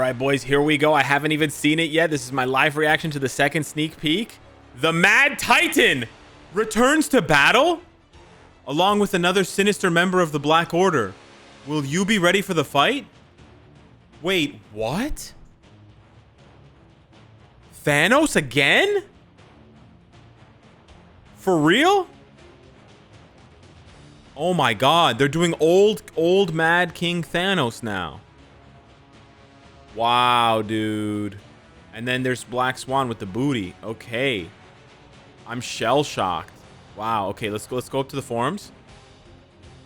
right, boys, here we go. I haven't even seen it yet. This is my live reaction to the second sneak peek. The Mad Titan returns to battle along with another sinister member of the Black Order. Will you be ready for the fight? Wait, what? Thanos again? For real? Oh my god, they're doing old Mad King Thanos now. Wow, dude. And then there's Black Swan with the booty. Okay. I'm shell-shocked. Wow, okay, let's go up to the forums.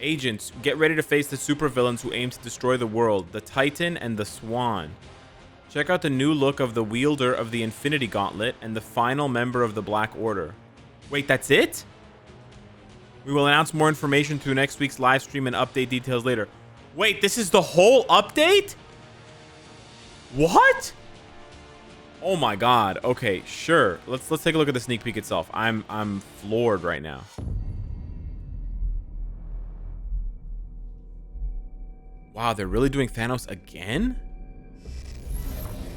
Agents, get ready to face the supervillains who aim to destroy the world, the Titan and the Swan. Check out the new look of the wielder of the Infinity Gauntlet and the final member of the Black Order. Wait, that's it? We will announce more information through next week's live stream and update details later. Wait, this is the whole update? What? Oh my god. Okay, sure. Let's take a look at the sneak peek itself. I'm floored right now. Wow, they're really doing Thanos again?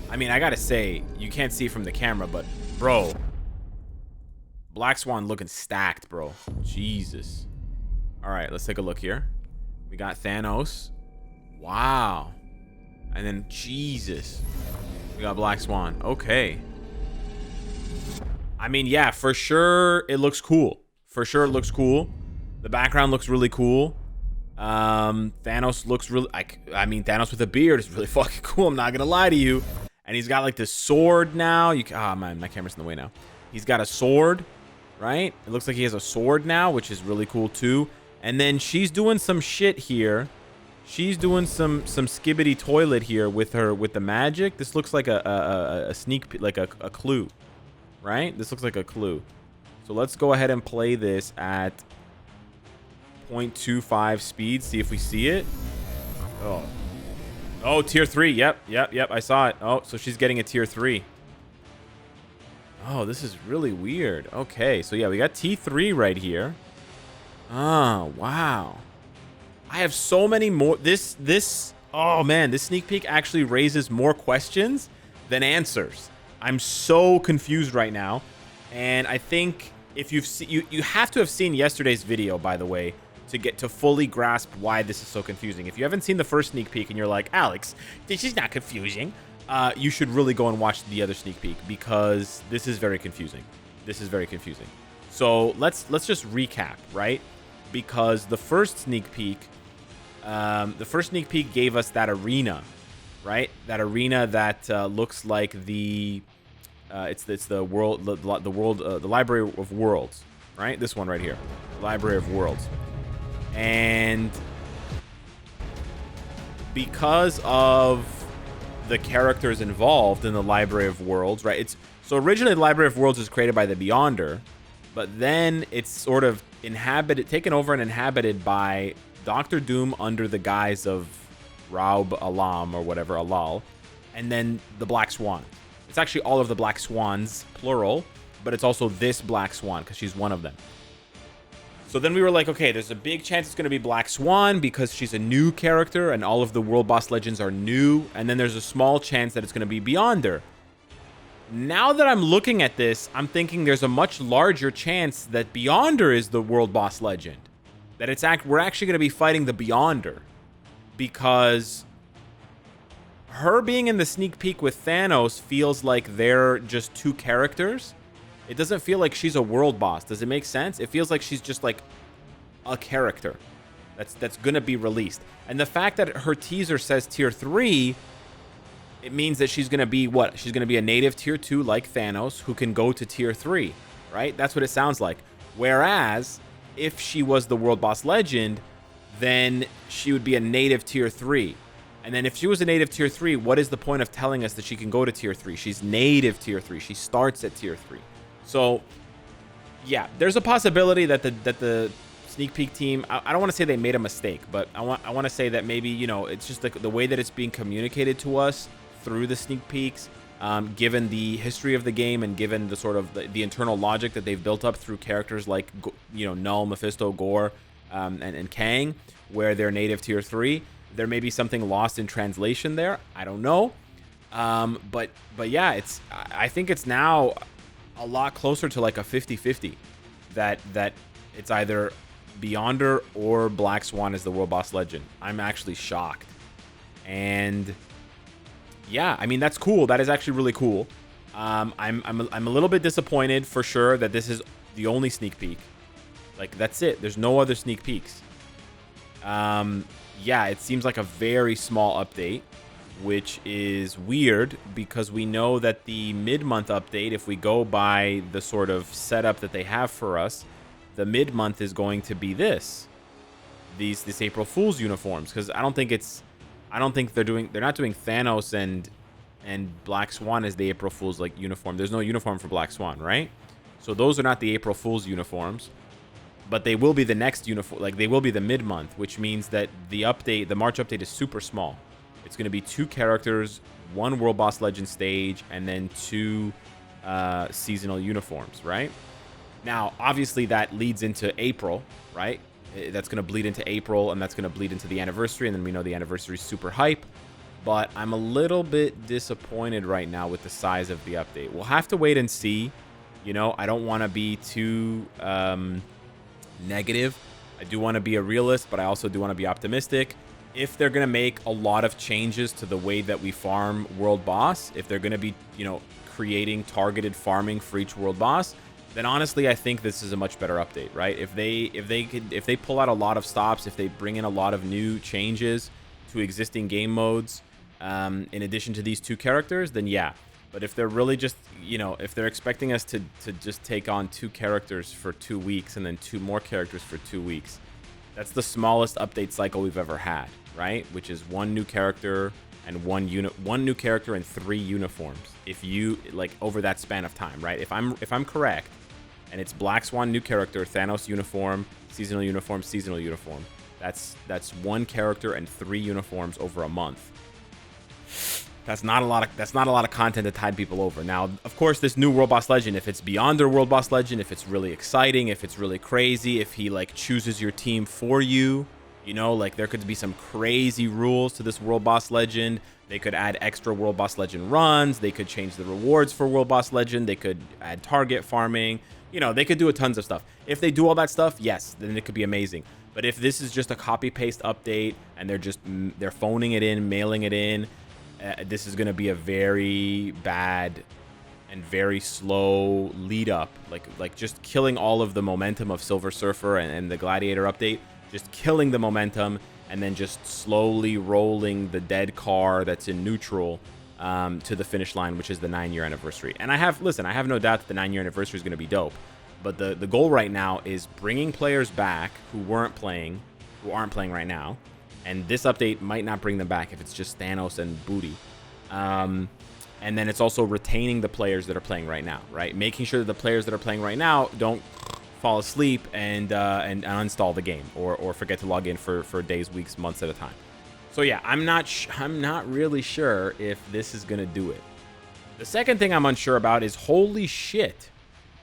I mean, I gotta say, you can't see from the camera, but bro, Black Swan looking stacked, bro. Jesus. All right, let's take a look here. We got Thanos. Wow. And then Jesus. We got Black Swan. Okay. I mean, yeah, for sure it looks cool. For sure it looks cool. The background looks really cool. Thanos looks really I mean, Thanos with a beard is really fucking cool. I'm not gonna lie to you. And he's got like this sword now. Oh man, my camera's in the way now. He's got a sword, right? It looks like he has a sword now, which is really cool too. And then she's doing some shit here. She's doing some skibbity toilet here with the magic. This looks like a sneak, like a clue, right? This looks like a clue. So let's go ahead and play this at 0.25 speed. See if we see it. Oh, tier 3. Yep. I saw it. Oh, so she's getting a tier 3. Oh, this is really weird. Okay, so yeah, we got T3 right here. Oh, wow. I have so many more. Oh man, this sneak peek actually raises more questions than answers. I'm so confused right now. And I think if you've seen, you have to have seen yesterday's video, by the way, to get to fully grasp why this is so confusing. If you haven't seen the first sneak peek and you're like, Alex, this is not confusing, you should really go and watch the other sneak peek, because this is very confusing. This is very confusing. So let's just recap, right? Because the first sneak peek gave us that arena, right? That arena that looks like the it's the world, the Library of Worlds, right? This one right here, Library of Worlds. And because of the characters involved in the Library of Worlds, right? So originally the Library of Worlds was created by the Beyonder, but then it's sort of taken over and inhabited by Doctor Doom under the guise of Raub Alam or whatever, Alal, and then the Black Swan. It's actually all of the Black Swans, plural, but it's also this Black Swan because she's one of them. So then we were like, okay, there's a big chance it's going to be Black Swan because she's a new character and all of the World Boss Legends are new. And then there's a small chance that it's going to be Beyonder. Now that I'm looking at this, I'm thinking there's a much larger chance that Beyonder is the World Boss Legend. That we're actually going to be fighting the Beyonder. Because her being in the sneak peek with Thanos feels like they're just two characters. It doesn't feel like she's a world boss. Does it make sense? It feels like she's just like a character that's gonna be released. And the fact that her teaser says tier 3, it means that she's gonna be what? She's gonna be a native tier 2 like Thanos who can go to tier 3, right? That's what it sounds like. Whereas if she was the world boss legend, then she would be a native tier 3. And then if she was a native tier 3, what is the point of telling us that she can go to tier 3? She's native tier 3. She starts at tier 3. So, yeah, there's a possibility that the sneak peek team, I don't want to say they made a mistake, but I want to say that maybe, you know, it's just the way that it's being communicated to us through the sneak peeks, given the history of the game and given the sort of the internal logic that they've built up through characters like, you know, Null, Mephisto, Gore, and Kang, where they're native tier 3. There may be something lost in translation there. I don't know. But yeah, I think it's now a lot closer to like a 50-50 that it's either Beyonder or Black Swan is the World Boss Legend. I'm actually shocked. And yeah, I mean, that's cool. That is actually really cool. I'm a little bit disappointed for sure that this is the only sneak peek. Like, that's it. There's no other sneak peeks. Yeah, it seems like a very small update, which is weird because we know that the mid-month update, if we go by the sort of setup that they have for us, the mid-month is going to be this April Fool's uniforms, because I don't think they're not doing Thanos and Black Swan as the April Fool's like uniform. There's no uniform for Black Swan, right? So those are not the April Fool's uniforms, but they will be the next uniform. Like, they will be the mid-month, which means that the March update is super small. It's going to be 2 characters, 1 World Boss Legend stage, and then 2 seasonal uniforms, right? Now, obviously, that leads into April, right? That's going to bleed into April, and that's going to bleed into the anniversary, and then we know the anniversary is super hype. But I'm a little bit disappointed right now with the size of the update. We'll have to wait and see. You know, I don't want to be too negative. I do want to be a realist, but I also do want to be optimistic. If they're going to make a lot of changes to the way that we farm World Boss, if they're going to be, you know, creating targeted farming for each World Boss, then honestly, I think this is a much better update, right? If they pull out a lot of stops, if they bring in a lot of new changes to existing game modes, in addition to these 2 characters, then yeah. But if they're really just, you know, if they're expecting us to just take on 2 characters for 2 weeks and then 2 more characters for 2 weeks, that's the smallest update cycle we've ever had, right? Which is 1 new character and 1 new character and 3 uniforms. If you like over that span of time, right? If I'm correct, and it's Black Swan new character, Thanos uniform, seasonal uniform, seasonal uniform. That's 1 character and 3 uniforms over a month. That's not a lot of content to tide people over. Now, of course, this new World Boss Legend, if it's beyond their World Boss Legend, if it's really exciting, if it's really crazy, if he like chooses your team for you, you know, like there could be some crazy rules to this World Boss Legend. They could add extra World Boss Legend runs. They could change the rewards for World Boss Legend. They could add target farming. You know, they could do tons of stuff. If they do all that stuff, yes, then it could be amazing. But if this is just a copy-paste update and they're phoning it in, mailing it in, this is going to be a very bad and very slow lead up. Like just killing all of the momentum of Silver Surfer and the Gladiator update. Just killing the momentum and then just slowly rolling the dead car that's in neutral to the finish line, which is the 9-year anniversary. And I have no doubt that the 9-year anniversary is going to be dope. But the goal right now is bringing players back who aren't playing right now. And this update might not bring them back if it's just Thanos and Booty. And then it's also retaining the players that are playing right now, right? Making sure that the players that are playing right now don't fall asleep and uninstall the game or forget to log in for days, weeks, months at a time. So yeah, I'm not really sure if this is gonna do it. The second thing I'm unsure about is, holy shit,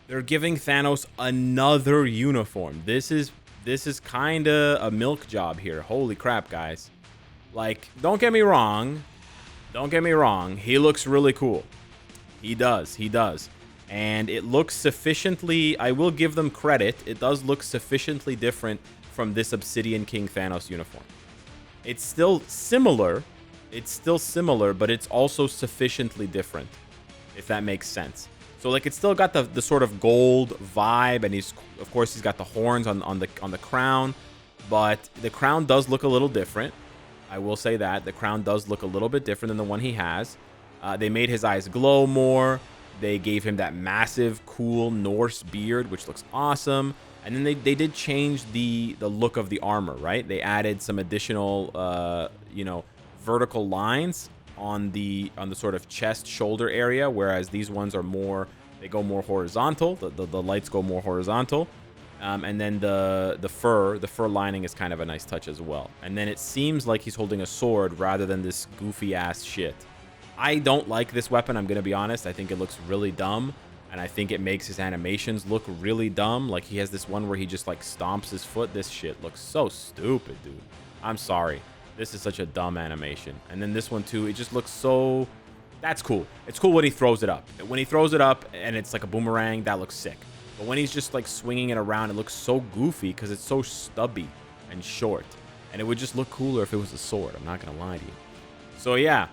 they're giving Thanos another uniform. This is kind of a milk job here. Holy crap, guys. Like, don't get me wrong. He looks really cool. He does. And it looks sufficiently, I will give them credit, it does look sufficiently different from this Obsidian King Thanos uniform. It's still similar, but it's also sufficiently different, if that makes sense. So like, it's still got the sort of gold vibe, and he's got the horns on the crown, but the crown does look a little different. I will say that the crown does look a little bit different than the one he has. They made his eyes glow more. They gave him that massive, cool Norse beard, which looks awesome. And then they did change the look of the armor, right? They added some additional, vertical lines on the sort of chest shoulder area, whereas these ones are they go more horizontal. The lights go more horizontal. And then the fur lining is kind of a nice touch as well. And then it seems like he's holding a sword rather than this goofy ass shit. I don't like this weapon, I'm gonna be honest. I think it looks really dumb, and I think it makes his animations look really dumb. Like, he has this one where he just like stomps his foot. This shit looks so stupid, dude. I'm sorry. This is such a dumb animation. And then this one too, it just looks so That's cool. It's cool when he throws it up. When he throws it up and it's like a boomerang, that looks sick. But when he's just like swinging it around, it looks so goofy because it's so stubby and short. And it would just look cooler if it was a sword. I'm not gonna lie to you. So yeah,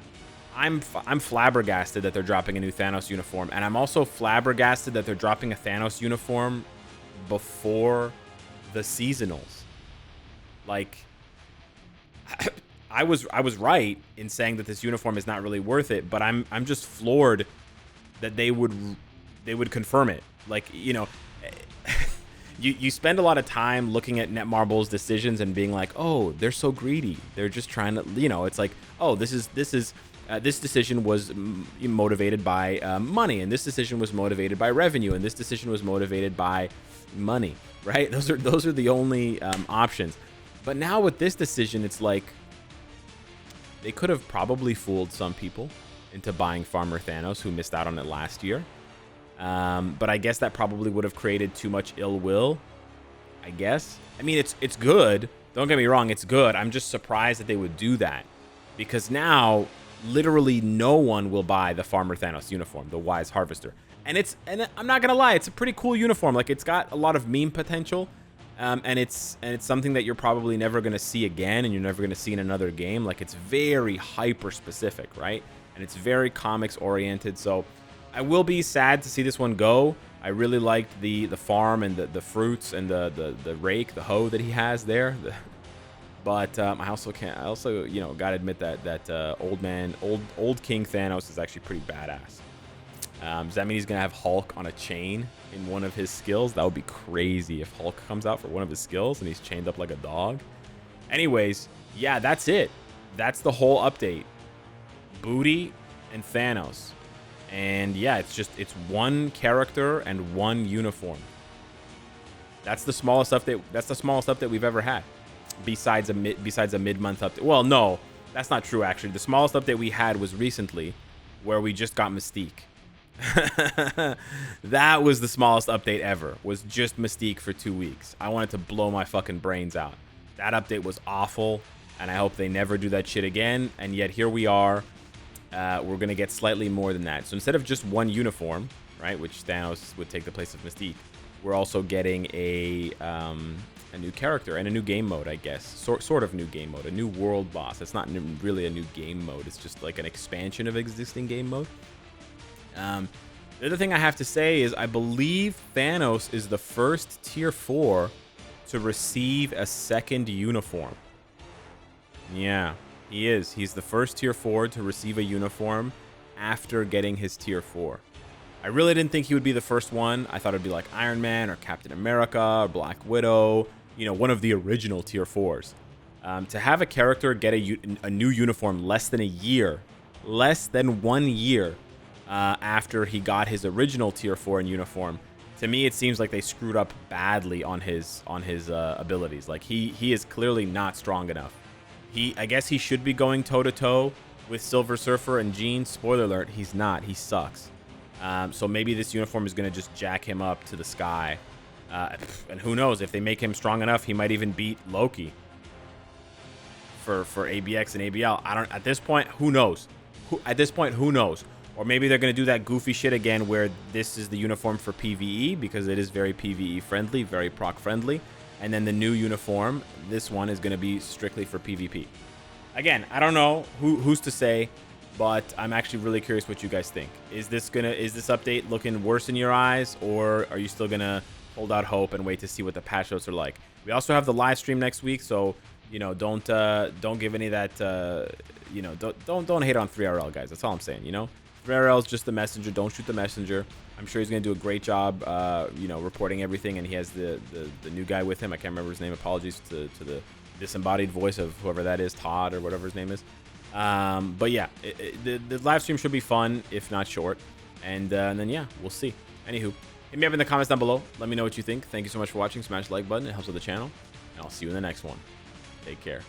I'm flabbergasted that they're dropping a new Thanos uniform, and I'm also flabbergasted that they're dropping a Thanos uniform before the seasonals. Like, I was right in saying that this uniform is not really worth it, but I'm just floored that they would confirm it. Like, you know, you spend a lot of time looking at Netmarble's decisions and being like, oh, they're so greedy. They're just trying to, you know, it's like, oh, this decision was motivated by money, and this decision was motivated by revenue, and this decision was motivated by money, right? Those are the only options. But now with this decision, it's like they could have probably fooled some people into buying Farmer Thanos who missed out on it last year. But I guess that probably would have created too much ill will, I guess. I mean, it's good. Don't get me wrong, it's good. I'm just surprised that they would do that, because now literally no one will buy the Farmer Thanos uniform, the Wise Harvester. And I'm not gonna lie, it's a pretty cool uniform. Like, it's got a lot of meme potential, and it's something that you're probably never gonna see again, and you're never gonna see in another game. Like, it's very hyper specific, right? And it's very comics oriented. So I will be sad to see this one go. I really liked the farm and the fruits and the rake, the hoe that he has there. But I also you know, gotta admit that old King Thanos is actually pretty badass. Does that mean he's gonna have Hulk on a chain in one of his skills? That would be crazy if Hulk comes out for one of his skills and he's chained up like a dog. Anyways, yeah, that's it. That's the whole update. Booty and Thanos. And yeah, it's one character and one uniform. That's the smallest update that we've ever had, besides a mid-month update. Well, no, that's not true actually. The smallest update we had was recently, where we just got Mystique. That was the smallest update ever. Was just Mystique for 2 weeks. I wanted to blow my fucking brains out. That update was awful, and I hope they never do that shit again. And yet here we are. We're going to get slightly more than that. So instead of just one uniform, right, which Thanos would take the place of Mystique, we're also getting a new character and a new game mode, I guess. Sort of new game mode. A new world boss. It's not really a new game mode. It's just like an expansion of existing game mode. The other thing I have to say is I believe Thanos is the first tier 4 to receive a second uniform. Yeah. He is. He's the first tier 4 to receive a uniform after getting his tier 4. I really didn't think he would be the first one. I thought it'd be like Iron Man or Captain America or Black Widow, you know, one of the original tier 4s. To have a character get a new uniform less than 1 year after he got his original tier 4 in uniform, to me it seems like they screwed up badly on his abilities. Like, he is clearly not strong enough. I guess he should be going toe-to-toe with Silver Surfer and Jean. Spoiler alert, he's not. He sucks. So maybe this uniform is going to just jack him up to the sky. And who knows? If they make him strong enough, he might even beat Loki for ABX and ABL. At this point, who knows? Who knows? Or maybe they're going to do that goofy shit again where this is the uniform for PvE, because it is very PvE friendly, very proc friendly. And then the new uniform, this one, is going to be strictly for PvP. Again, I don't know who's to say, but I'm actually really curious what you guys think. Is this update looking worse in your eyes, or are you still going to hold out hope and wait to see what the patch notes are like? We also have the live stream next week, so you know, don't give any of that, you know, don't hate on 3RL, guys. That's all I'm saying, you know? 3RL is just the messenger. Don't shoot the messenger. I'm sure he's going to do a great job, you know, reporting everything, and he has the new guy with him. I can't remember his name. Apologies to the disembodied voice of whoever that is, Todd or whatever his name is. But yeah, the live stream should be fun, if not short. And then, yeah, we'll see. Anywho, hit me up in the comments down below. Let me know what you think. Thank you so much for watching. Smash the like button. It helps with the channel. And I'll see you in the next one. Take care.